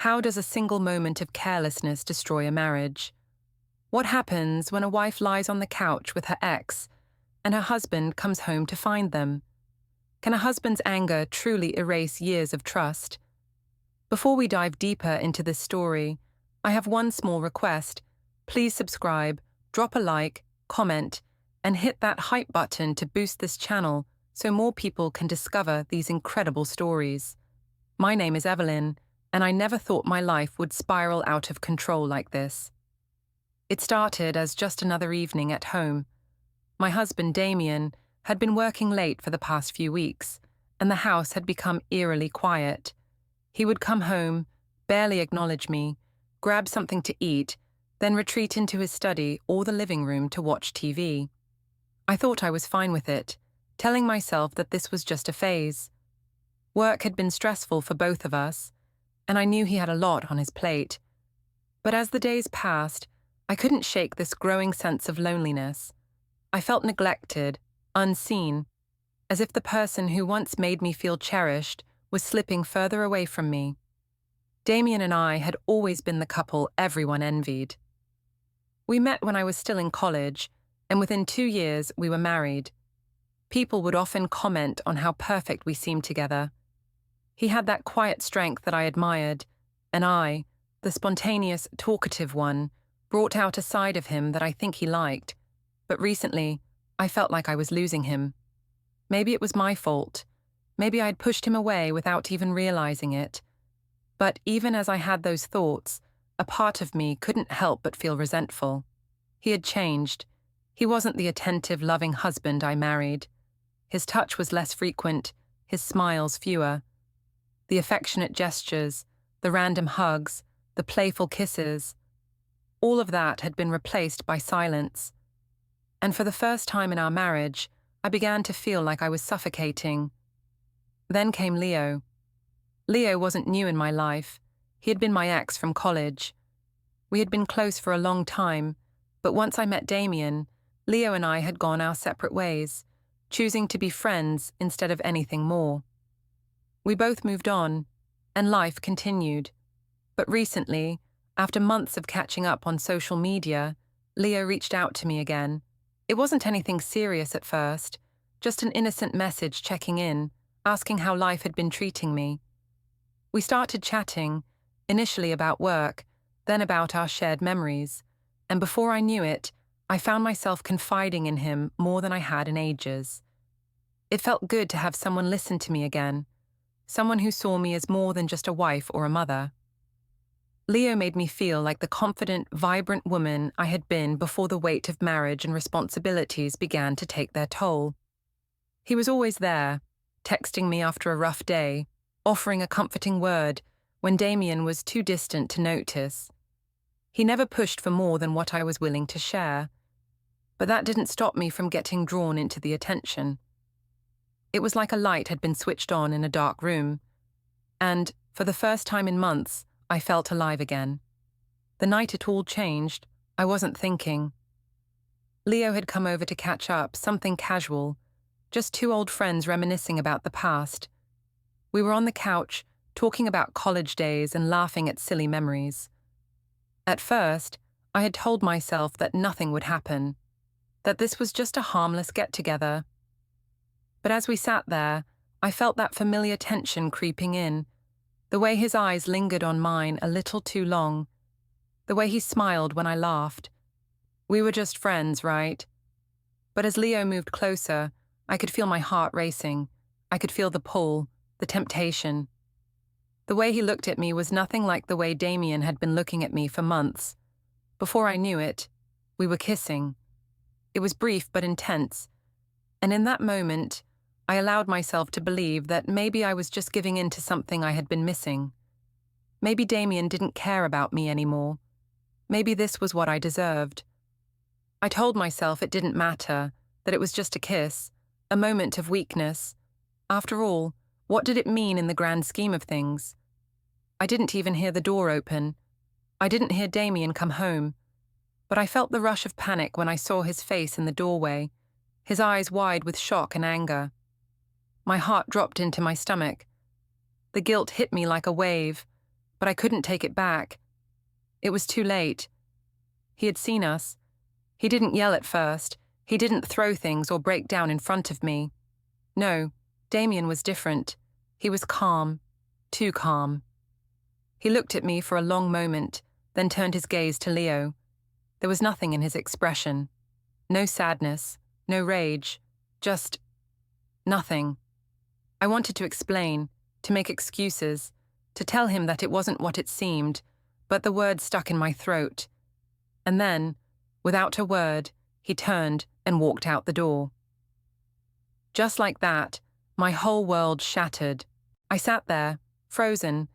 How does a single moment of carelessness destroy a marriage? What happens when a wife lies on the couch with her ex and her husband comes home to find them? Can a husband's anger truly erase years of trust? Before we dive deeper into this story, I have one small request. Please subscribe, drop a like, comment, and hit that hype button to boost this channel so more people can discover these incredible stories. My name is Evelyn, and I never thought my life would spiral out of control like this. It started as just another evening at home. My husband, Damian, had been working late for the past few weeks, and the house had become eerily quiet. He would come home, barely acknowledge me, grab something to eat, then retreat into his study or the living room to watch TV. I thought I was fine with it, telling myself that this was just a phase. Work had been stressful for both of us, and I knew he had a lot on his plate. But as the days passed, I couldn't shake this growing sense of loneliness. I felt neglected, unseen, as if the person who once made me feel cherished was slipping further away from me. Damian and I had always been the couple everyone envied. We met when I was still in college, and within 2 years we were married. People would often comment on how perfect we seemed together. He had that quiet strength that I admired, and I, the spontaneous, talkative one, brought out a side of him that I think he liked. But recently, I felt like I was losing him. Maybe it was my fault. Maybe I'd pushed him away without even realizing it. But even as I had those thoughts, a part of me couldn't help but feel resentful. He had changed. He wasn't the attentive, loving husband I married. His touch was less frequent, his smiles fewer. The affectionate gestures, the random hugs, the playful kisses, all of that had been replaced by silence. And for the first time in our marriage, I began to feel like I was suffocating. Then came Leo. Leo wasn't new in my life. He had been my ex from college. We had been close for a long time, but once I met Damian, Leo and I had gone our separate ways, choosing to be friends instead of anything more. We both moved on, and life continued. But recently, after months of catching up on social media, Leo reached out to me again. It wasn't anything serious at first, just an innocent message checking in, asking how life had been treating me. We started chatting, initially about work, then about our shared memories, and before I knew it, I found myself confiding in him more than I had in ages. It felt good to have someone listen to me again, someone who saw me as more than just a wife or a mother. Leo made me feel like the confident, vibrant woman I had been before the weight of marriage and responsibilities began to take their toll. He was always there, texting me after a rough day, offering a comforting word when Damian was too distant to notice. He never pushed for more than what I was willing to share, but that didn't stop me from getting drawn into the attention. It was like a light had been switched on in a dark room, and, for the first time in months, I felt alive again. The night it all changed, I wasn't thinking. Leo had come over to catch up, something casual, just two old friends reminiscing about the past. We were on the couch, talking about college days and laughing at silly memories. At first, I had told myself that nothing would happen, that this was just a harmless get-together. But as we sat there, I felt that familiar tension creeping in, the way his eyes lingered on mine a little too long, the way he smiled when I laughed. We were just friends, right? But as Leo moved closer, I could feel my heart racing. I could feel the pull, the temptation. The way he looked at me was nothing like the way Damian had been looking at me for months. Before I knew it, we were kissing. It was brief but intense, and in that moment, I allowed myself to believe that maybe I was just giving in to something I had been missing. Maybe Damian didn't care about me anymore. Maybe this was what I deserved. I told myself it didn't matter, that it was just a kiss, a moment of weakness. After all, what did it mean in the grand scheme of things? I didn't even hear the door open. I didn't hear Damian come home. But I felt the rush of panic when I saw his face in the doorway, his eyes wide with shock and anger. My heart dropped into my stomach. The guilt hit me like a wave, but I couldn't take it back. It was too late. He had seen us. He didn't yell at first. He didn't throw things or break down in front of me. No, Damian was different. He was calm, too calm. He looked at me for a long moment, then turned his gaze to Leo. There was nothing in his expression. No sadness, no rage, just nothing. I wanted to explain, to make excuses, to tell him that it wasn't what it seemed, but the words stuck in my throat. And then, without a word, he turned and walked out the door. Just like that, my whole world shattered. I sat there, frozen,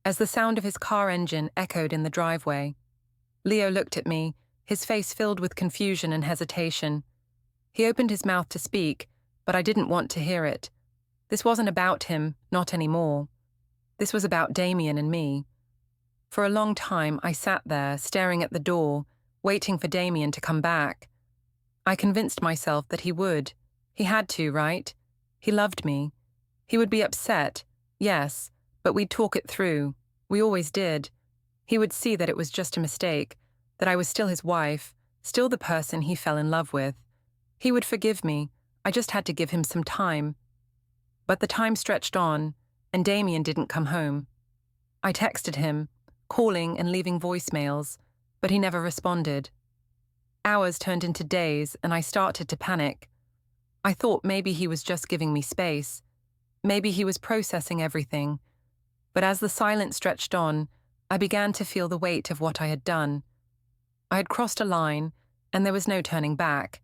as the sound of his car engine echoed in the driveway. Leo looked at me, his face filled with confusion and hesitation. He opened his mouth to speak, but I didn't want to hear it. This wasn't about him, not anymore. This was about Damian and me. For a long time, I sat there, staring at the door, waiting for Damian to come back. I convinced myself that he would. He had to, right? He loved me. He would be upset, yes, but we'd talk it through. We always did. He would see that it was just a mistake, that I was still his wife, still the person he fell in love with. He would forgive me. I just had to give him some time. But the time stretched on, and Damian didn't come home. I texted him, calling and leaving voicemails, but he never responded. Hours turned into days, and I started to panic. I thought maybe he was just giving me space. Maybe he was processing everything. But as the silence stretched on, I began to feel the weight of what I had done. I had crossed a line, and there was no turning back.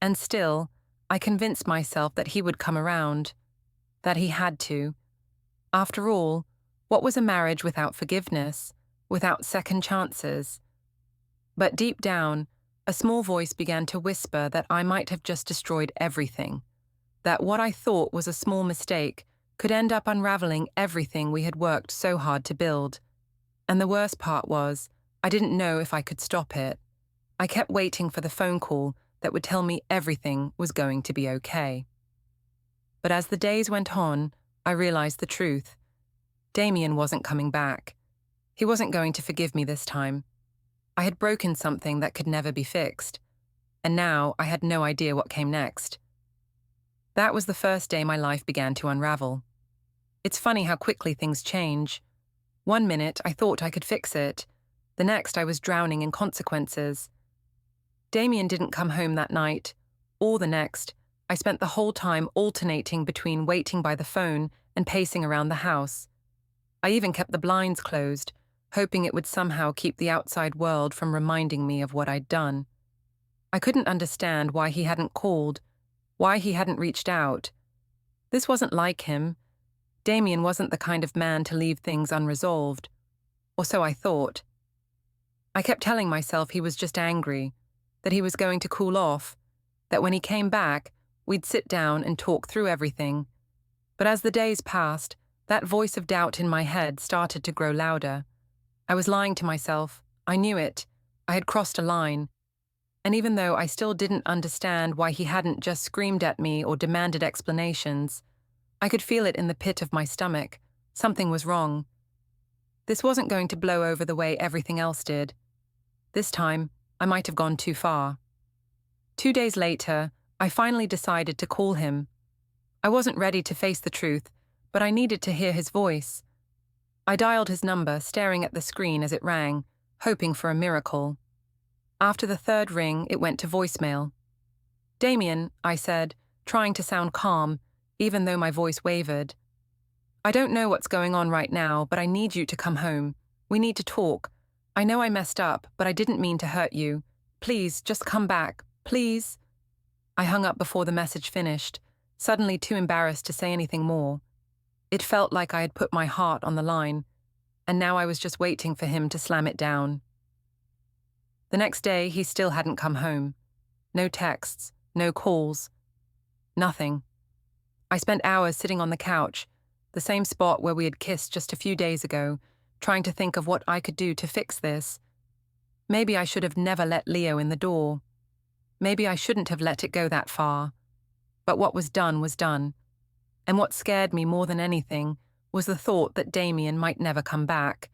And still, I convinced myself that he would come around, that he had to. After all, what was a marriage without forgiveness, without second chances? But deep down, a small voice began to whisper that I might have just destroyed everything, that what I thought was a small mistake could end up unraveling everything we had worked so hard to build. And the worst part was, I didn't know if I could stop it. I kept waiting for the phone call that would tell me everything was going to be okay. But as the days went on, I realized the truth. Damian wasn't coming back. He wasn't going to forgive me this time. I had broken something that could never be fixed, and now I had no idea what came next. That was the first day my life began to unravel. It's funny how quickly things change. One minute I thought I could fix it. The next I was drowning in consequences. Damian didn't come home that night, or the next. I spent the whole time alternating between waiting by the phone and pacing around the house. I even kept the blinds closed, hoping it would somehow keep the outside world from reminding me of what I'd done. I couldn't understand why he hadn't called, why he hadn't reached out. This wasn't like him. Damian wasn't the kind of man to leave things unresolved, or so I thought. I kept telling myself he was just angry, that he was going to cool off, that when he came back, we'd sit down and talk through everything. But as the days passed, that voice of doubt in my head started to grow louder. I was lying to myself. I knew it. I had crossed a line. And even though I still didn't understand why he hadn't just screamed at me or demanded explanations, I could feel it in the pit of my stomach. Something was wrong. This wasn't going to blow over the way everything else did. This time, I might have gone too far. 2 days later, I finally decided to call him. I wasn't ready to face the truth, but I needed to hear his voice. I dialed his number, staring at the screen as it rang, hoping for a miracle. After the third ring, it went to voicemail. "Damian," I said, trying to sound calm, even though my voice wavered. "I don't know what's going on right now, but I need you to come home. We need to talk. I know I messed up, but I didn't mean to hurt you. Please, just come back. Please." I hung up before the message finished, suddenly too embarrassed to say anything more. It felt like I had put my heart on the line, and now I was just waiting for him to slam it down. The next day, he still hadn't come home. No texts, no calls, nothing. I spent hours sitting on the couch, the same spot where we had kissed just a few days ago, trying to think of what I could do to fix this. Maybe I should have never let Leo in the door. Maybe I shouldn't have let it go that far. But what was done was done. And what scared me more than anything was the thought that Damian might never come back.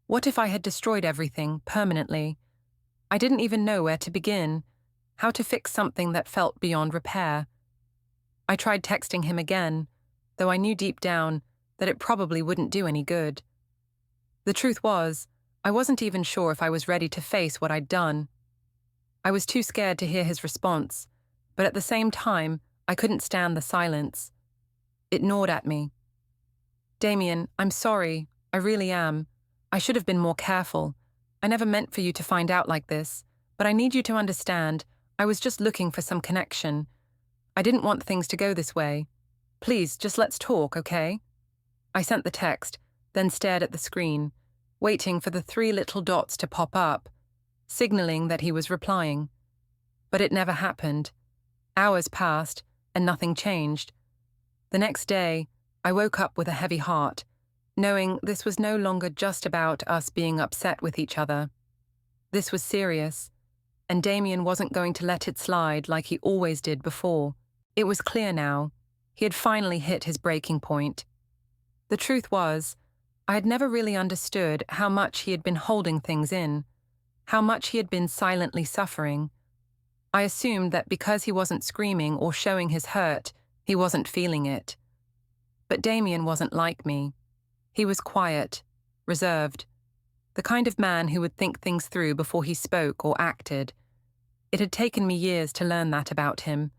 What if I had destroyed everything permanently? I didn't even know where to begin, how to fix something that felt beyond repair. I tried texting him again, though I knew deep down that it probably wouldn't do any good. The truth was, I wasn't even sure if I was ready to face what I'd done. I was too scared to hear his response, but at the same time, I couldn't stand the silence. It gnawed at me. "Damian, I'm sorry. I really am. I should have been more careful. I never meant for you to find out like this, but I need you to understand, I was just looking for some connection. I didn't want things to go this way. Please, just let's talk, okay?" I sent the text, then stared at the screen, waiting for the 3 little dots to pop up, signaling that he was replying. But it never happened. Hours passed, and nothing changed. The next day, I woke up with a heavy heart, knowing this was no longer just about us being upset with each other. This was serious, and Damian wasn't going to let it slide like he always did before. It was clear now. He had finally hit his breaking point. The truth was, I had never really understood how much he had been holding things in, how much he had been silently suffering. I assumed that because he wasn't screaming or showing his hurt, he wasn't feeling it. But Damian wasn't like me. He was quiet, reserved, the kind of man who would think things through before he spoke or acted. It had taken me years to learn that about him,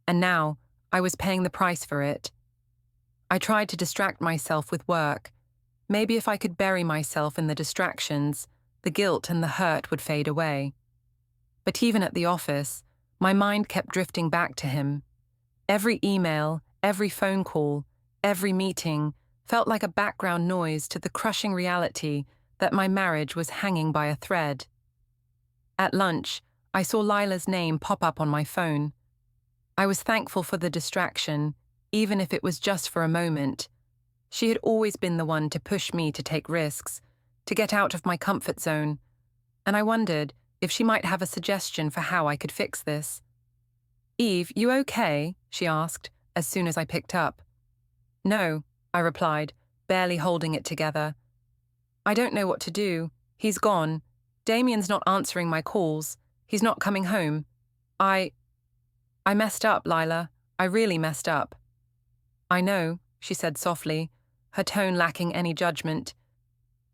and now I was paying the price for it. I tried to distract myself with work. Maybe if I could bury myself in the distractions, the guilt and the hurt would fade away. But even at the office, my mind kept drifting back to him. Every email, every phone call, every meeting felt like a background noise to the crushing reality that my marriage was hanging by a thread. At lunch, I saw Lila's name pop up on my phone. I was thankful for the distraction, even if it was just for a moment. She had always been the one to push me to take risks, to get out of my comfort zone, and I wondered if she might have a suggestion for how I could fix this. "Eve, you okay?" she asked, as soon as I picked up. "No," I replied, barely holding it together. "I don't know what to do. He's gone. Damian's not answering my calls. He's not coming home. I messed up, Lila. I really messed up." "I know," she said softly, her tone lacking any judgment.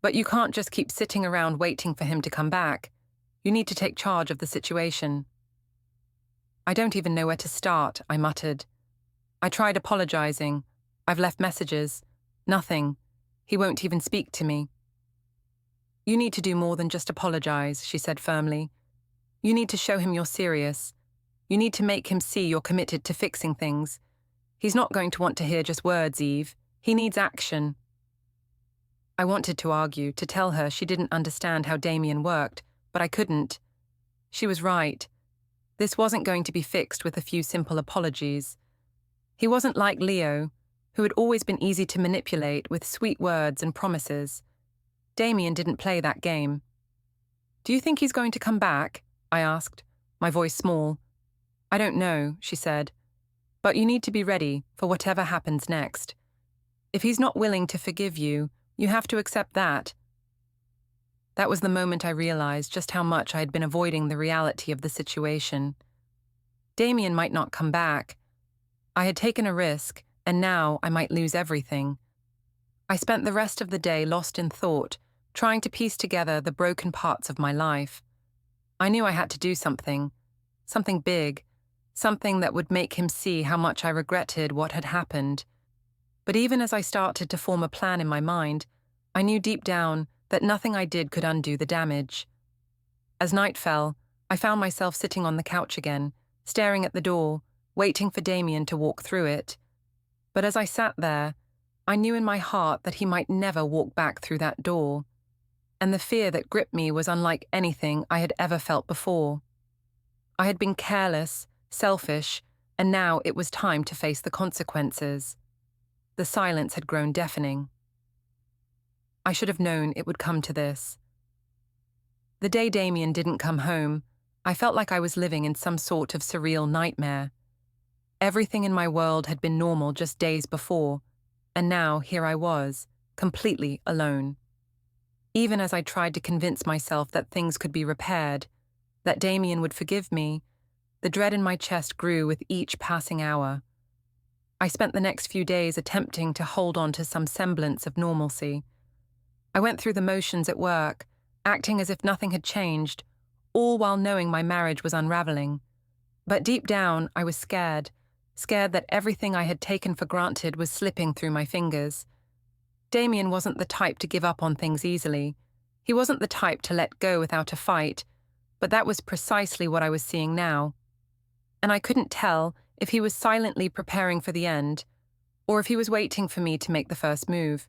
"But you can't just keep sitting around waiting for him to come back. You need to take charge of the situation." "I don't even know where to start," I muttered. "I tried apologizing. I've left messages. Nothing. He won't even speak to me." "You need to do more than just apologize," she said firmly. "You need to show him you're serious. You need to make him see you're committed to fixing things. He's not going to want to hear just words, Eve. He needs action." I wanted to argue, to tell her she didn't understand how Damian worked, but I couldn't. She was right. This wasn't going to be fixed with a few simple apologies. He wasn't like Leo, who had always been easy to manipulate with sweet words and promises. Damian didn't play that game. "Do you think he's going to come back?" I asked, my voice small. "I don't know," she said. "But you need to be ready for whatever happens next. If he's not willing to forgive you, you have to accept that." That was the moment I realized just how much I had been avoiding the reality of the situation. Damian might not come back. I had taken a risk, and now I might lose everything. I spent the rest of the day lost in thought, trying to piece together the broken parts of my life. I knew I had to do something big, something that would make him see how much I regretted what had happened. But even as I started to form a plan in my mind, I knew deep down that nothing I did could undo the damage. As night fell, I found myself sitting on the couch again, staring at the door, waiting for Damian to walk through it. But as I sat there, I knew in my heart that he might never walk back through that door, and the fear that gripped me was unlike anything I had ever felt before. I had been careless, selfish, and now it was time to face the consequences. The silence had grown deafening. I should have known it would come to this. The day Damian didn't come home, I felt like I was living in some sort of surreal nightmare. Everything in my world had been normal just days before, And now here I was, completely alone. Even as I tried to convince myself that things could be repaired, that Damian would forgive me, the dread in my chest grew with each passing hour. I spent the next few days attempting to hold on to some semblance of normalcy. I went through the motions at work, acting as if nothing had changed, all while knowing my marriage was unraveling. But deep down, I was scared that everything I had taken for granted was slipping through my fingers. Damian wasn't the type to give up on things easily. He wasn't the type to let go without a fight, but that was precisely what I was seeing now. And I couldn't tell if he was silently preparing for the end, or if he was waiting for me to make the first move.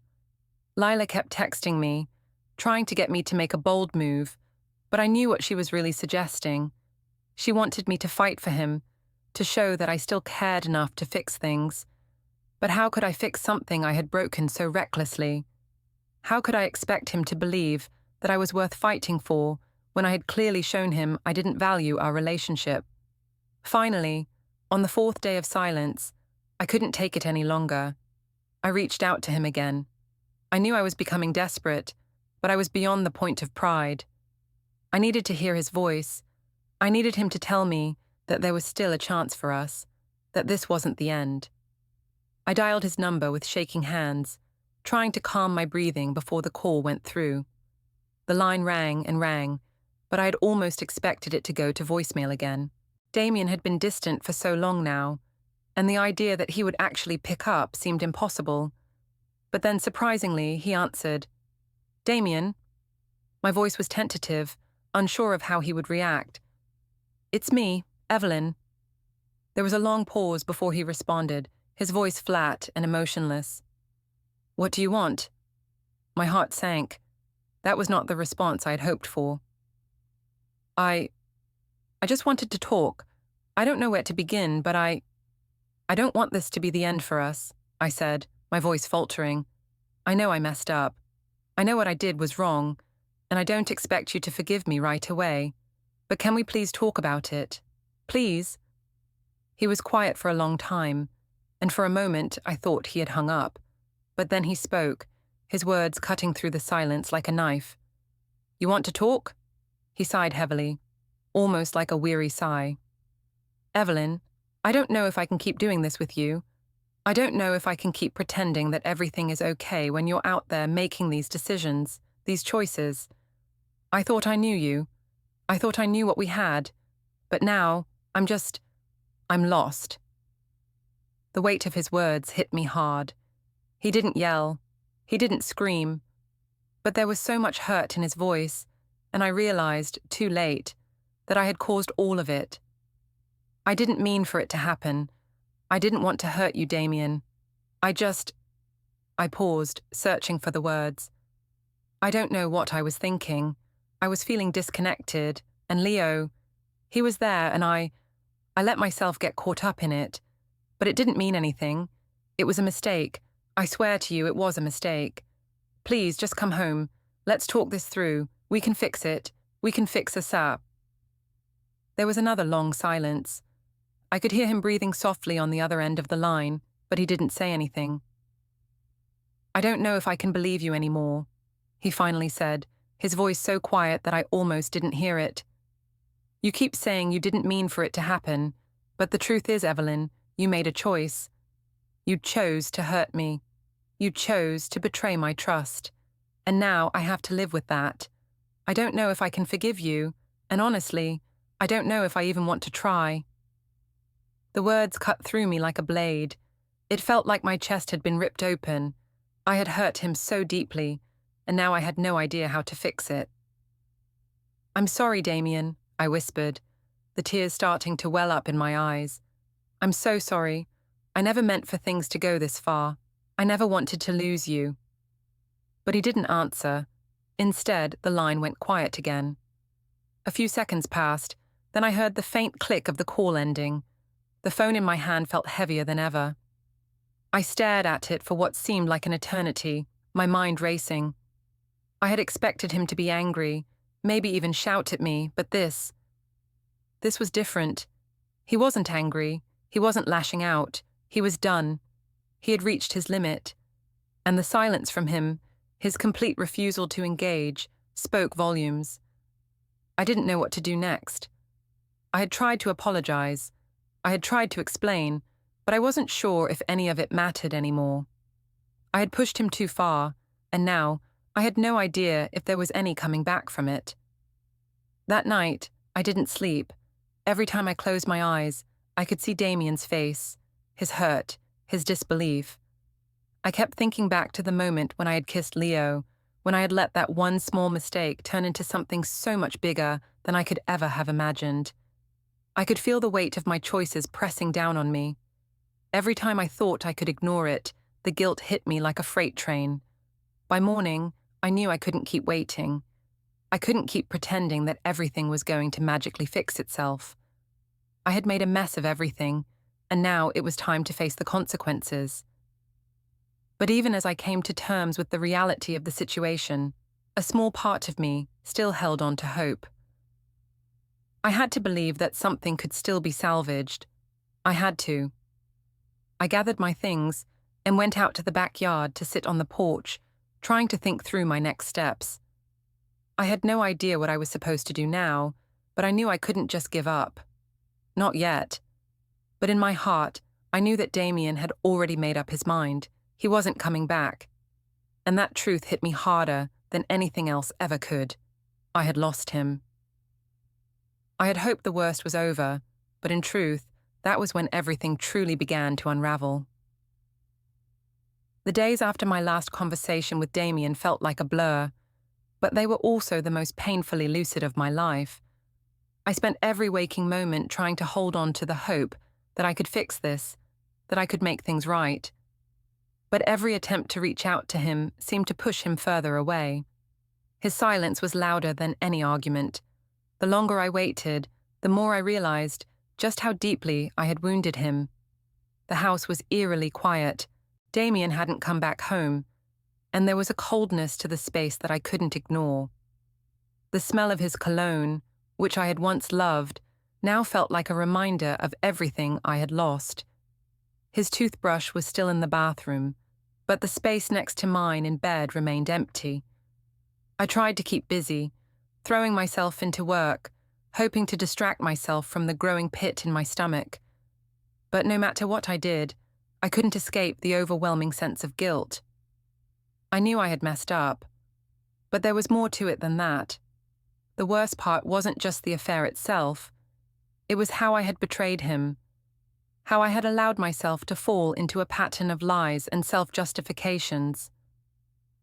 Lila kept texting me, trying to get me to make a bold move, but I knew what she was really suggesting. She wanted me to fight for him, to show that I still cared enough to fix things. But how could I fix something I had broken so recklessly? How could I expect him to believe that I was worth fighting for when I had clearly shown him I didn't value our relationship? Finally, on the fourth day of silence, I couldn't take it any longer. I reached out to him again. I knew I was becoming desperate, but I was beyond the point of pride. I needed to hear his voice. I needed him to tell me that there was still a chance for us, that this wasn't the end. I dialed his number with shaking hands, trying to calm my breathing before the call went through. The line rang and rang, but I had almost expected it to go to voicemail again. Damian had been distant for so long now, and the idea that he would actually pick up seemed impossible. But then, surprisingly, he answered. "Damian?" My voice was tentative, unsure of how he would react. "It's me, Evelyn." There was a long pause before he responded, his voice flat and emotionless. "What do you want?" My heart sank. That was not the response I had hoped for. I just wanted to talk. I don't know where to begin, but I don't want this to be the end for us," I said, my voice faltering. "I know I messed up. I know what I did was wrong, and I don't expect you to forgive me right away. But can we please talk about it? Please?" He was quiet for a long time, and for a moment I thought he had hung up. But then he spoke, his words cutting through the silence like a knife. "You want to talk?" He sighed heavily, almost like a weary sigh. "Evelyn, I don't know if I can keep doing this with you. I don't know if I can keep pretending that everything is okay when you're out there making these decisions, these choices. I thought I knew you. I thought I knew what we had. But now, I'm lost." The weight of his words hit me hard. He didn't yell. He didn't scream. But there was so much hurt in his voice, and I realized, too late, that I had caused all of it. I didn't mean for it to happen. I didn't want to hurt you, Damian. I paused, searching for the words. I don't know what I was thinking. I was feeling disconnected, and Leo, he was there, and I let myself get caught up in it. But it didn't mean anything. It was a mistake. I swear to you, it was a mistake. Please, just come home. Let's talk this through. We can fix it. We can fix us up. There was another long silence. I could hear him breathing softly on the other end of the line, but he didn't say anything. "I don't know if I can believe you anymore," he finally said, his voice so quiet that I almost didn't hear it. "You keep saying you didn't mean for it to happen, but the truth is, Evelyn, you made a choice. You chose to hurt me. You chose to betray my trust. And now I have to live with that. I don't know if I can forgive you, and honestly, I don't know if I even want to try." The words cut through me like a blade. It felt like my chest had been ripped open. I had hurt him so deeply, and now I had no idea how to fix it. "I'm sorry, Damian," I whispered, the tears starting to well up in my eyes. "I'm so sorry. I never meant for things to go this far. I never wanted to lose you." But he didn't answer. Instead, the line went quiet again. A few seconds passed, then I heard the faint click of the call ending. The phone in my hand felt heavier than ever. I stared at it for what seemed like an eternity, my mind racing. I had expected him to be angry, maybe even shout at me, but this was different. He wasn't angry. He wasn't lashing out. He was done. He had reached his limit. And the silence from him, his complete refusal to engage, spoke volumes. I didn't know what to do next. I had tried to apologize. I had tried to explain, but I wasn't sure if any of it mattered anymore. I had pushed him too far, and now I had no idea if there was any coming back from it. That night, I didn't sleep. Every time I closed my eyes, I could see Damian's face, his hurt, his disbelief. I kept thinking back to the moment when I had kissed Leo, when I had let that one small mistake turn into something so much bigger than I could ever have imagined. I could feel the weight of my choices pressing down on me. Every time I thought I could ignore it, the guilt hit me like a freight train. By morning, I knew I couldn't keep waiting. I couldn't keep pretending that everything was going to magically fix itself. I had made a mess of everything, and now it was time to face the consequences. But even as I came to terms with the reality of the situation, a small part of me still held on to hope. I had to believe that something could still be salvaged. I had to. I gathered my things and went out to the backyard to sit on the porch, trying to think through my next steps. I had no idea what I was supposed to do now, but I knew I couldn't just give up. Not yet. But in my heart, I knew that Damian had already made up his mind. He wasn't coming back. And that truth hit me harder than anything else ever could. I had lost him. I had hoped the worst was over, but in truth, that was when everything truly began to unravel. The days after my last conversation with Damian felt like a blur, but they were also the most painfully lucid of my life. I spent every waking moment trying to hold on to the hope that I could fix this, that I could make things right. But every attempt to reach out to him seemed to push him further away. His silence was louder than any argument. The longer I waited, the more I realized just how deeply I had wounded him. The house was eerily quiet. Damian hadn't come back home, and there was a coldness to the space that I couldn't ignore. The smell of his cologne, which I had once loved, now felt like a reminder of everything I had lost. His toothbrush was still in the bathroom, but the space next to mine in bed remained empty. I tried to keep busy, throwing myself into work, hoping to distract myself from the growing pit in my stomach. But no matter what I did, I couldn't escape the overwhelming sense of guilt. I knew I had messed up, but there was more to it than that. The worst part wasn't just the affair itself. It was how I had betrayed him, how I had allowed myself to fall into a pattern of lies and self-justifications.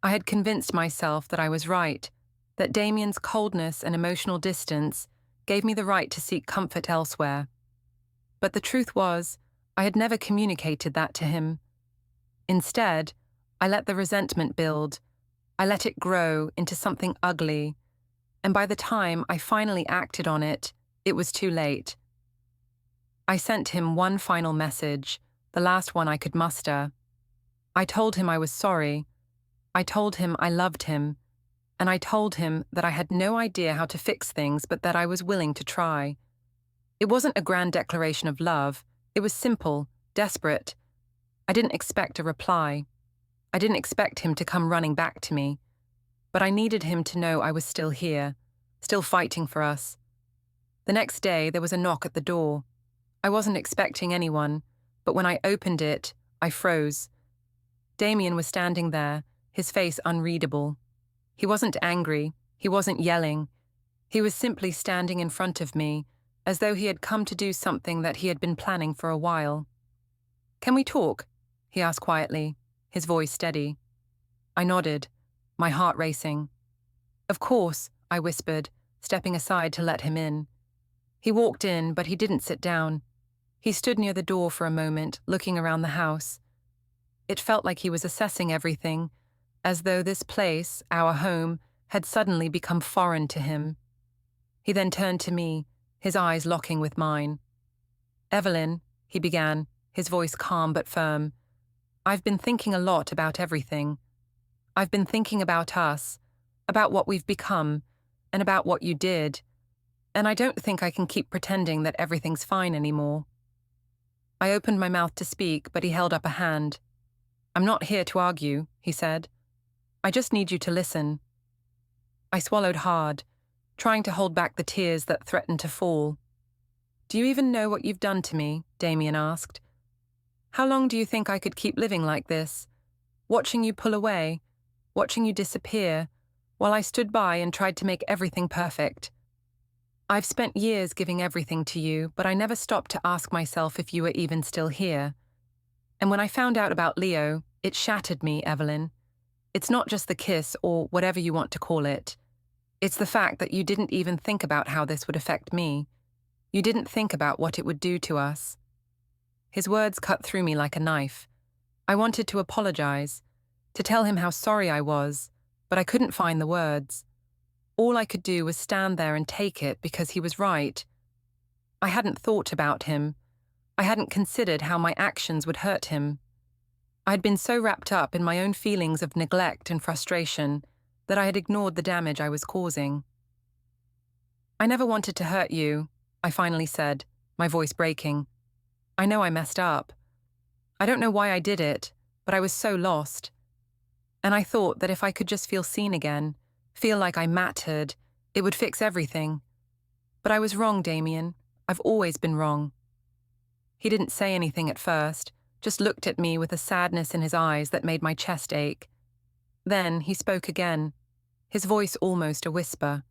I had convinced myself that I was right, that Damian's coldness and emotional distance gave me the right to seek comfort elsewhere. But the truth was, I had never communicated that to him. Instead, I let the resentment build. I let it grow into something ugly, and by the time I finally acted on it, it was too late. I sent him one final message, the last one I could muster. I told him I was sorry. I told him I loved him, and I told him that I had no idea how to fix things but that I was willing to try. It wasn't a grand declaration of love. It was simple, desperate. I didn't expect a reply. I didn't expect him to come running back to me. But I needed him to know I was still here, still fighting for us. The next day, there was a knock at the door. I wasn't expecting anyone, but when I opened it, I froze. Damian was standing there, his face unreadable. He wasn't angry. He wasn't yelling. He was simply standing in front of me, as though he had come to do something that he had been planning for a while. "Can we talk?" he asked quietly, his voice steady. I nodded, my heart racing. "Of course," I whispered, stepping aside to let him in. He walked in, but he didn't sit down. He stood near the door for a moment, looking around the house. It felt like he was assessing everything, as though this place, our home, had suddenly become foreign to him. He then turned to me, his eyes locking with mine. "Evelyn," he began, his voice calm but firm, "I've been thinking a lot about everything. I've been thinking about us, about what we've become, and about what you did, and I don't think I can keep pretending that everything's fine anymore." I opened my mouth to speak, but he held up a hand. I'm not here to argue, he said. I just need you to listen. I swallowed hard, trying to hold back the tears that threatened to fall. Do you even know what you've done to me? Damian asked. How long do you think I could keep living like this? Watching you pull away, watching you disappear, while I stood by and tried to make everything perfect. I've spent years giving everything to you, but I never stopped to ask myself if you were even still here. And when I found out about Leo, it shattered me, Evelyn. It's not just the kiss or whatever you want to call it. It's the fact that you didn't even think about how this would affect me. You didn't think about what it would do to us. His words cut through me like a knife. I wanted to apologize, to tell him how sorry I was, but I couldn't find the words. All I could do was stand there and take it because he was right. I hadn't thought about him. I hadn't considered how my actions would hurt him. I'd been so wrapped up in my own feelings of neglect and frustration that I had ignored the damage I was causing. I never wanted to hurt you, I finally said, my voice breaking. I know I messed up. I don't know why I did it, but I was so lost. And I thought that if I could just feel seen again, feel like I mattered, it would fix everything. But I was wrong, Damian. I've always been wrong. He didn't say anything at first, just looked at me with a sadness in his eyes that made my chest ache. Then he spoke again, his voice almost a whisper.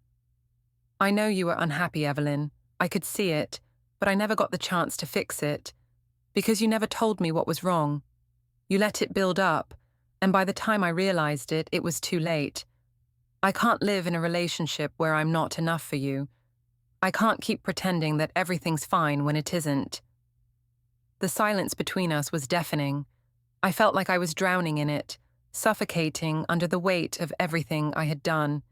I know you were unhappy, Evelyn. I could see it, but I never got the chance to fix it, because you never told me what was wrong. You let it build up, and by the time I realized it, it was too late. I can't live in a relationship where I'm not enough for you. I can't keep pretending that everything's fine when it isn't. The silence between us was deafening. I felt like I was drowning in it, suffocating under the weight of everything I had done.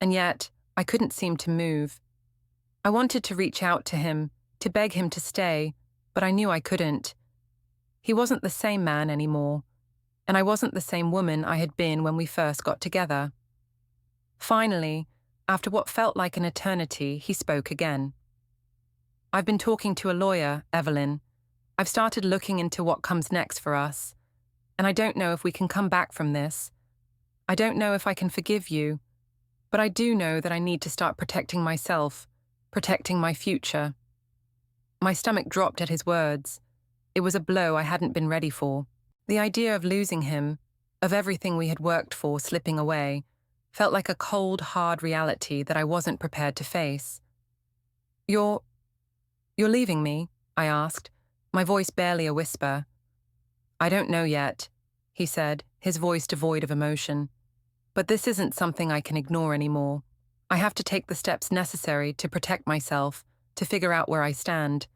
And yet, I couldn't seem to move. I wanted to reach out to him, to beg him to stay, but I knew I couldn't. He wasn't the same man anymore, and I wasn't the same woman I had been when we first got together. Finally, after what felt like an eternity, he spoke again. I've been talking to a lawyer, Evelyn. I've started looking into what comes next for us, and I don't know if we can come back from this. I don't know if I can forgive you, but I do know that I need to start protecting myself, protecting my future. My stomach dropped at his words. It was a blow I hadn't been ready for. The idea of losing him, of everything we had worked for slipping away, felt like a cold, hard reality that I wasn't prepared to face. You're leaving me? I asked, my voice barely a whisper. I don't know yet, he said, his voice devoid of emotion. But this isn't something I can ignore anymore. I have to take the steps necessary to protect myself, to figure out where I stand.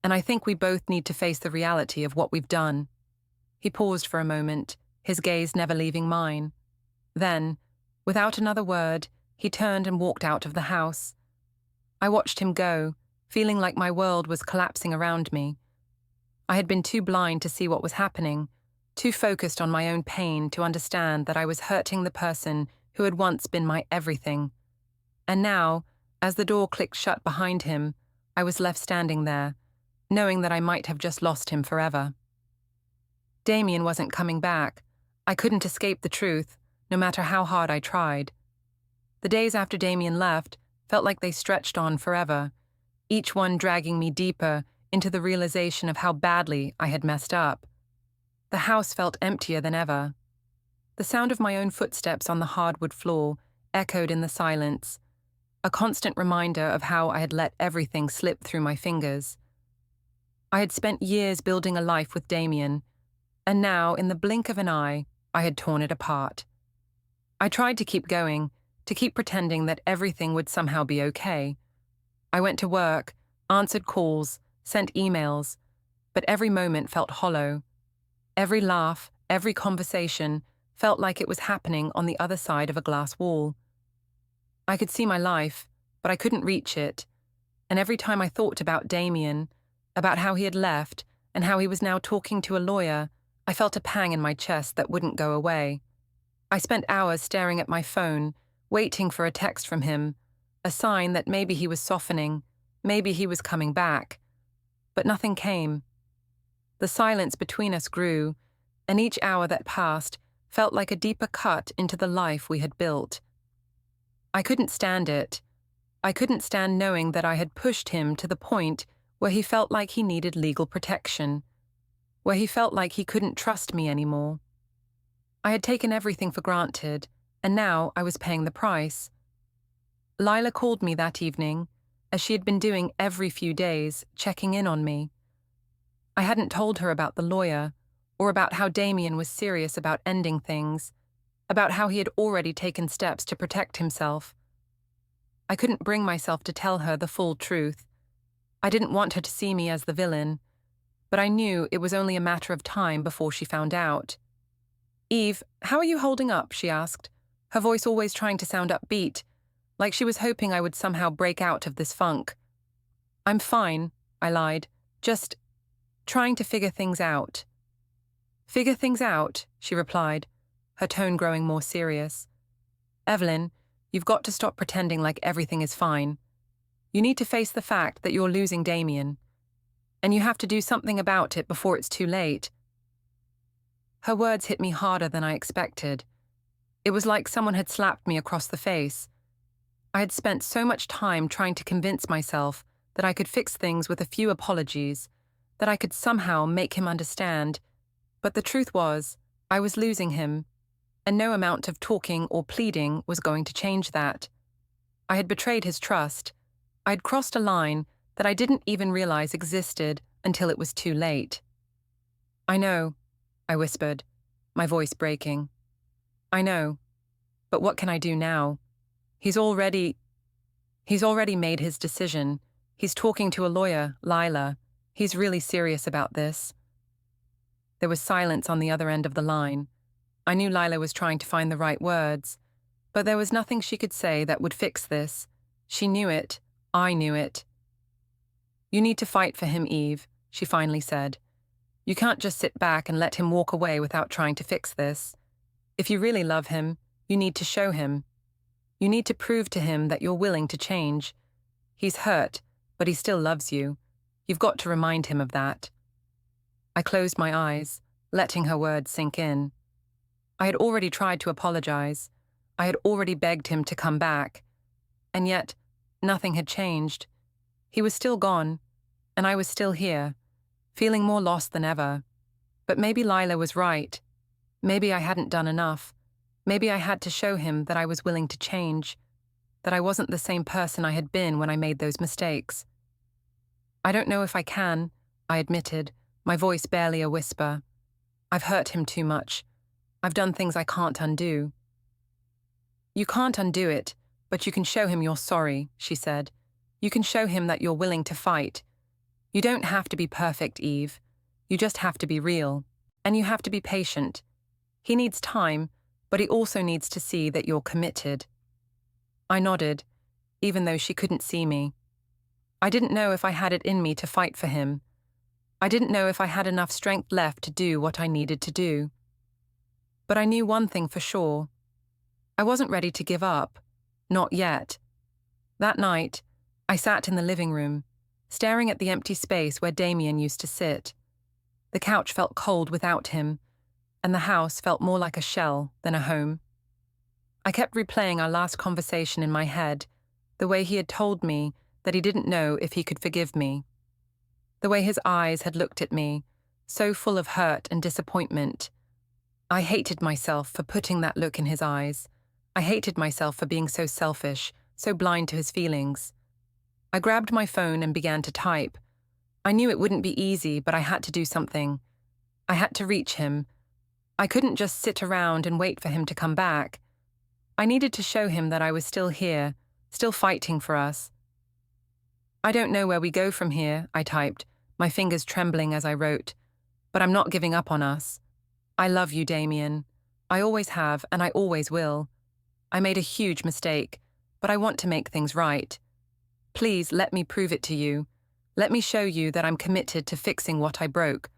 And I think we both need to face the reality of what we've done. He paused for a moment, his gaze never leaving mine. Then, without another word, he turned and walked out of the house. I watched him go, feeling like my world was collapsing around me. I had been too blind to see what was happening, too focused on my own pain to understand that I was hurting the person who had once been my everything. And now, as the door clicked shut behind him, I was left standing there, knowing that I might have just lost him forever. Damian wasn't coming back. I couldn't escape the truth, no matter how hard I tried. The days after Damian left felt like they stretched on forever, each one dragging me deeper into the realization of how badly I had messed up. The house felt emptier than ever. The sound of my own footsteps on the hardwood floor echoed in the silence, a constant reminder of how I had let everything slip through my fingers. I had spent years building a life with Damian, and now, in the blink of an eye, I had torn it apart. I tried to keep going, to keep pretending that everything would somehow be okay. I went to work, answered calls, sent emails, but every moment felt hollow. Every laugh, every conversation felt like it was happening on the other side of a glass wall. I could see my life, but I couldn't reach it, and every time I thought about Damian, about how he had left and how he was now talking to a lawyer, I felt a pang in my chest that wouldn't go away. I spent hours staring at my phone, waiting for a text from him, a sign that maybe he was softening, maybe he was coming back. But nothing came. The silence between us grew, and each hour that passed felt like a deeper cut into the life we had built. I couldn't stand it. I couldn't stand knowing that I had pushed him to the point where he felt like he needed legal protection, where he felt like he couldn't trust me anymore. I had taken everything for granted, and now I was paying the price. Lila called me that evening, as she had been doing every few days, checking in on me. I hadn't told her about the lawyer, or about how Damian was serious about ending things, about how he had already taken steps to protect himself. I couldn't bring myself to tell her the full truth. I didn't want her to see me as the villain, but I knew it was only a matter of time before she found out. "Eve, how are you holding up?" she asked, her voice always trying to sound upbeat, like she was hoping I would somehow break out of this funk. "I'm fine," I lied, "just trying to figure things out." "Figure things out?" she replied, her tone growing more serious. "Evelyn, you've got to stop pretending like everything is fine. You need to face the fact that you're losing Damian, and you have to do something about it before it's too late." Her words hit me harder than I expected. It was like someone had slapped me across the face. I had spent so much time trying to convince myself that I could fix things with a few apologies, that I could somehow make him understand, but the truth was, I was losing him, and no amount of talking or pleading was going to change that. I had betrayed his trust. I had crossed a line that I didn't even realize existed until it was too late. "I know," I whispered, my voice breaking. "I know, but what can I do now? He's already made his decision. He's talking to a lawyer, Lila. He's really serious about this." There was silence on the other end of the line. I knew Lila was trying to find the right words, but there was nothing she could say that would fix this. She knew it. I knew it. "You need to fight for him, Eve," she finally said. "You can't just sit back and let him walk away without trying to fix this. If you really love him, you need to show him. You need to prove to him that you're willing to change. He's hurt, but he still loves you. You've got to remind him of that." I closed my eyes, letting her words sink in. I had already tried to apologize. I had already begged him to come back. And yet, nothing had changed. He was still gone, and I was still here, feeling more lost than ever. But maybe Lila was right. Maybe I hadn't done enough. Maybe I had to show him that I was willing to change, that I wasn't the same person I had been when I made those mistakes. "I don't know if I can," I admitted, my voice barely a whisper. "I've hurt him too much. I've done things I can't undo." "You can't undo it, but you can show him you're sorry," she said. "You can show him that you're willing to fight. You don't have to be perfect, Eve. You just have to be real. And you have to be patient. He needs time, but he also needs to see that you're committed." I nodded, even though she couldn't see me. I didn't know if I had it in me to fight for him. I didn't know if I had enough strength left to do what I needed to do. But I knew one thing for sure. I wasn't ready to give up. Not yet. That night, I sat in the living room, staring at the empty space where Damian used to sit. The couch felt cold without him, and the house felt more like a shell than a home. I kept replaying our last conversation in my head, the way he had told me that he didn't know if he could forgive me. The way his eyes had looked at me, so full of hurt and disappointment. I hated myself for putting that look in his eyes. I hated myself for being so selfish, so blind to his feelings. I grabbed my phone and began to type. I knew it wouldn't be easy, but I had to do something. I had to reach him. I couldn't just sit around and wait for him to come back. I needed to show him that I was still here, still fighting for us. "I don't know where we go from here," I typed, my fingers trembling as I wrote, "but I'm not giving up on us. I love you, Damian. I always have, and I always will. I made a huge mistake, but I want to make things right. Please let me prove it to you. Let me show you that I'm committed to fixing what I broke.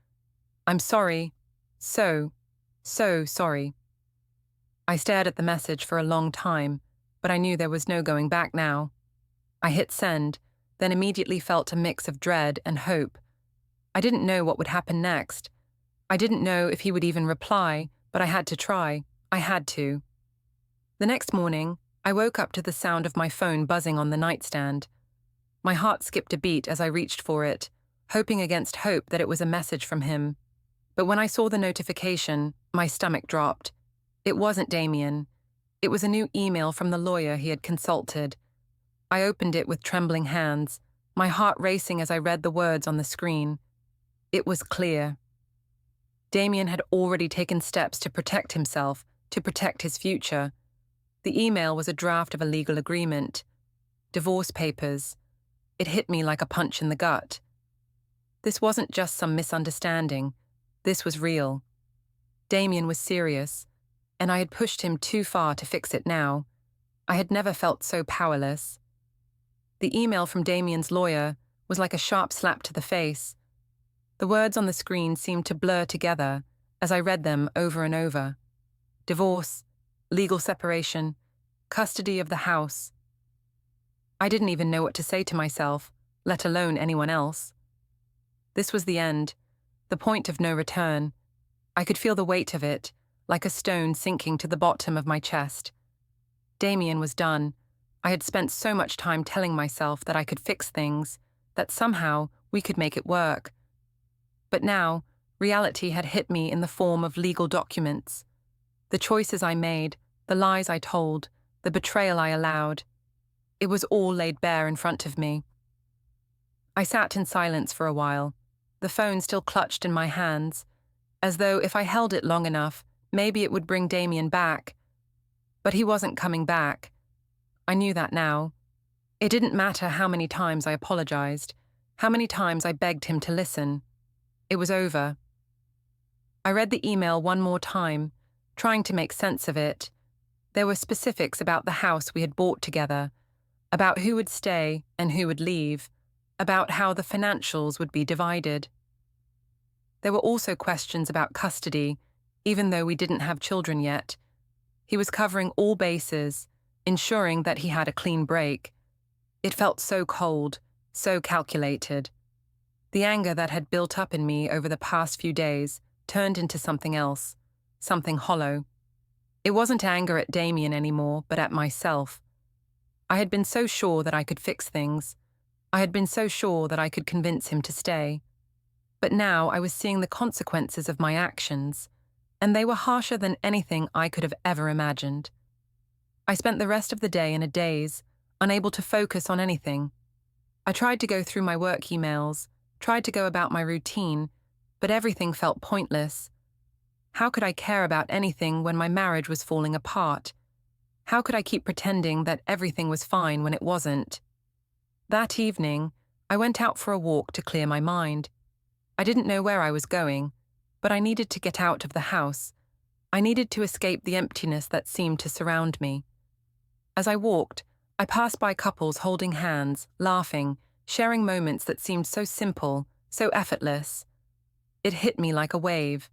I'm sorry. So sorry." I stared at the message for a long time, but I knew there was no going back now. I hit send, then immediately felt a mix of dread and hope. I didn't know what would happen next. I didn't know if he would even reply, but I had to try. I had to. The next morning, I woke up to the sound of my phone buzzing on the nightstand. My heart skipped a beat as I reached for it, hoping against hope that it was a message from him. But when I saw the notification, my stomach dropped. It wasn't Damian. It was a new email from the lawyer he had consulted. I opened it with trembling hands, my heart racing as I read the words on the screen. It was clear. Damian had already taken steps to protect himself, to protect his future. The email was a draft of a legal agreement. Divorce papers. It hit me like a punch in the gut. This wasn't just some misunderstanding. This was real. Damian was serious, and I had pushed him too far to fix it now. I had never felt so powerless. The email from Damian's lawyer was like a sharp slap to the face. The words on the screen seemed to blur together as I read them over and over. Divorce, legal separation, custody of the house. I didn't even know what to say to myself, let alone anyone else. This was the end, the point of no return. I could feel the weight of it, like a stone sinking to the bottom of my chest. Damian was done. I had spent so much time telling myself that I could fix things, that somehow we could make it work. But now, reality had hit me in the form of legal documents. The choices I made, the lies I told, the betrayal I allowed. It was all laid bare in front of me. I sat in silence for a while, the phone still clutched in my hands, as though if I held it long enough, maybe it would bring Damian back. But he wasn't coming back. I knew that now. It didn't matter how many times I apologized, how many times I begged him to listen. It was over. I read the email one more time, trying to make sense of it. There were specifics about the house we had bought together, about who would stay and who would leave, about how the financials would be divided. There were also questions about custody, even though we didn't have children yet. He was covering all bases, ensuring that he had a clean break. It felt so cold, so calculated. The anger that had built up in me over the past few days turned into something else, something hollow. It wasn't anger at Damian anymore, but at myself. I had been so sure that I could fix things. I had been so sure that I could convince him to stay. But now I was seeing the consequences of my actions, and they were harsher than anything I could have ever imagined. I spent the rest of the day in a daze, unable to focus on anything. I tried to go through my work emails, tried to go about my routine, but everything felt pointless. How could I care about anything when my marriage was falling apart? How could I keep pretending that everything was fine when it wasn't? That evening, I went out for a walk to clear my mind. I didn't know where I was going, but I needed to get out of the house. I needed to escape the emptiness that seemed to surround me. As I walked, I passed by couples holding hands, laughing, sharing moments that seemed so simple, so effortless. It hit me like a wave.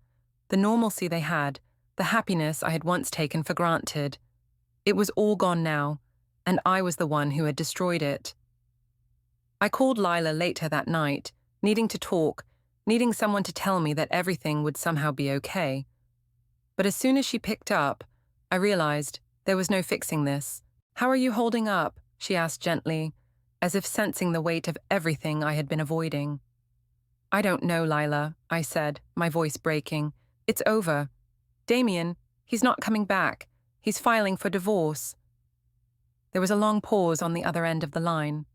The normalcy they had, the happiness I had once taken for granted. It was all gone now, and I was the one who had destroyed it. I called Lila later that night, needing to talk, needing someone to tell me that everything would somehow be okay. But as soon as she picked up, I realized there was no fixing this. "How are you holding up?" she asked gently, as if sensing the weight of everything I had been avoiding. "I don't know, Lila," I said, my voice breaking. "It's over. Damian, he's not coming back. He's filing for divorce." There was a long pause on the other end of the line.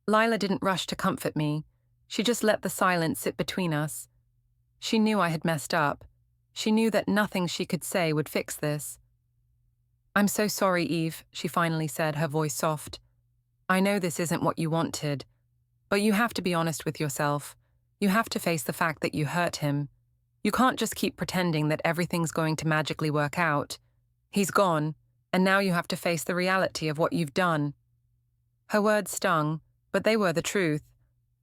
Lila didn't rush to comfort me. She just let the silence sit between us. She knew I had messed up. She knew that nothing she could say would fix this. "I'm so sorry, Eve," she finally said, her voice soft. "I know this isn't what you wanted, but you have to be honest with yourself. You have to face the fact that you hurt him. You can't just keep pretending that everything's going to magically work out. He's gone, and now you have to face the reality of what you've done." Her words stung, but they were the truth.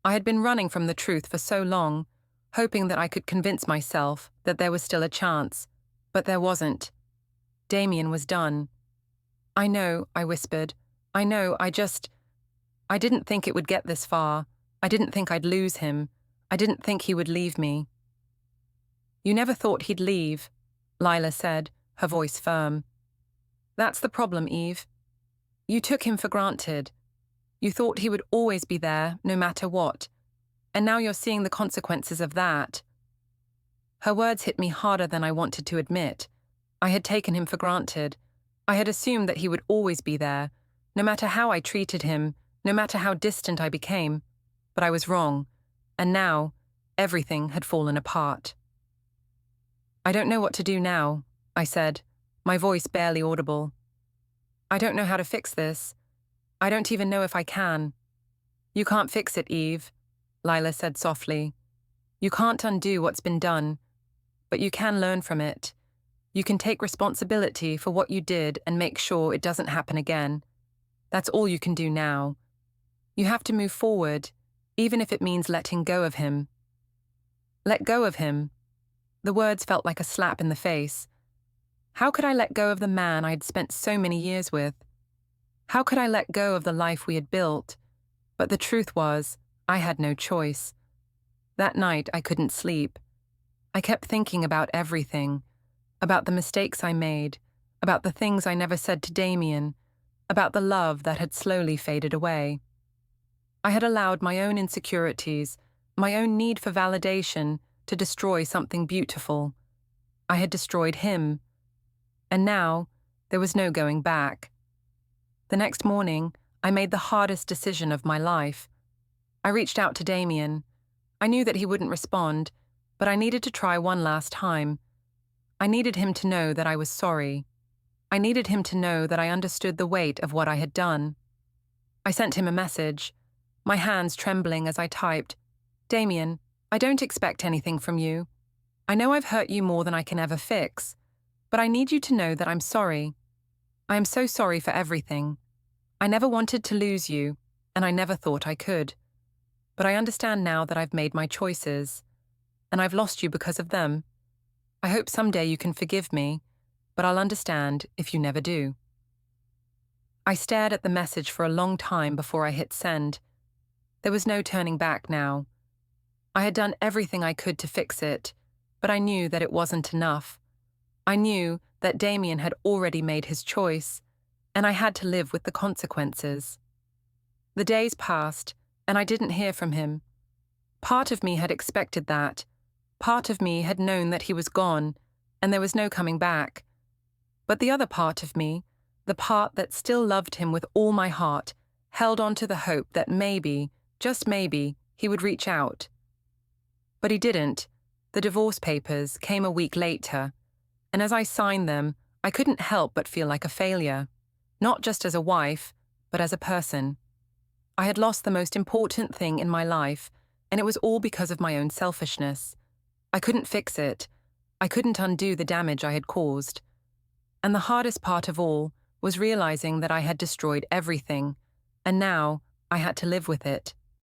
I had been running from the truth for so long, hoping that I could convince myself that there was still a chance, but there wasn't. Damian was done. "I know," I whispered. "I know, I didn't think it would get this far. I didn't think I'd lose him. I didn't think he would leave me." You never thought he'd leave, Lila said, her voice firm. That's the problem, Eve. You took him for granted. You thought he would always be there, no matter what. And now you're seeing the consequences of that. Her words hit me harder than I wanted to admit. I had taken him for granted. I had assumed that he would always be there, no matter how I treated him, no matter how distant I became. But I was wrong, and now everything had fallen apart. I don't know what to do now, I said, my voice barely audible. I don't know how to fix this. I don't even know if I can. You can't fix it, Eve, Lila said softly. You can't undo what's been done, but you can learn from it. You can take responsibility for what you did and make sure it doesn't happen again. That's all you can do now. You have to move forward, even if it means letting go of him. Let go of him. The words felt like a slap in the face. How could I let go of the man I had spent so many years with? How could I let go of the life we had built? But the truth was, I had no choice. That night, I couldn't sleep. I kept thinking about everything, about the mistakes I made, about the things I never said to Damian, about the love that had slowly faded away. I had allowed my own insecurities, my own need for validation, to destroy something beautiful. I had destroyed him. And now, there was no going back. The next morning, I made the hardest decision of my life. I reached out to Damian. I knew that he wouldn't respond, but I needed to try one last time. I needed him to know that I was sorry. I needed him to know that I understood the weight of what I had done. I sent him a message, my hands trembling as I typed, Damian, I don't expect anything from you. I know I've hurt you more than I can ever fix, but I need you to know that I'm sorry. I am so sorry for everything. I never wanted to lose you, and I never thought I could. But I understand now that I've made my choices, and I've lost you because of them. I hope someday you can forgive me, but I'll understand if you never do. I stared at the message for a long time before I hit send. There was no turning back now. I had done everything I could to fix it, but I knew that it wasn't enough. I knew that Damian had already made his choice, and I had to live with the consequences. The days passed, and I didn't hear from him. Part of me had expected that. Part of me had known that he was gone, and there was no coming back. But the other part of me, the part that still loved him with all my heart, held on to the hope that maybe, just maybe, he would reach out. But he didn't. The divorce papers came a week later, and as I signed them, I couldn't help but feel like a failure, not just as a wife, but as a person. I had lost the most important thing in my life, and it was all because of my own selfishness. I couldn't fix it. I couldn't undo the damage I had caused. And the hardest part of all was realizing that I had destroyed everything, and now I had to live with it.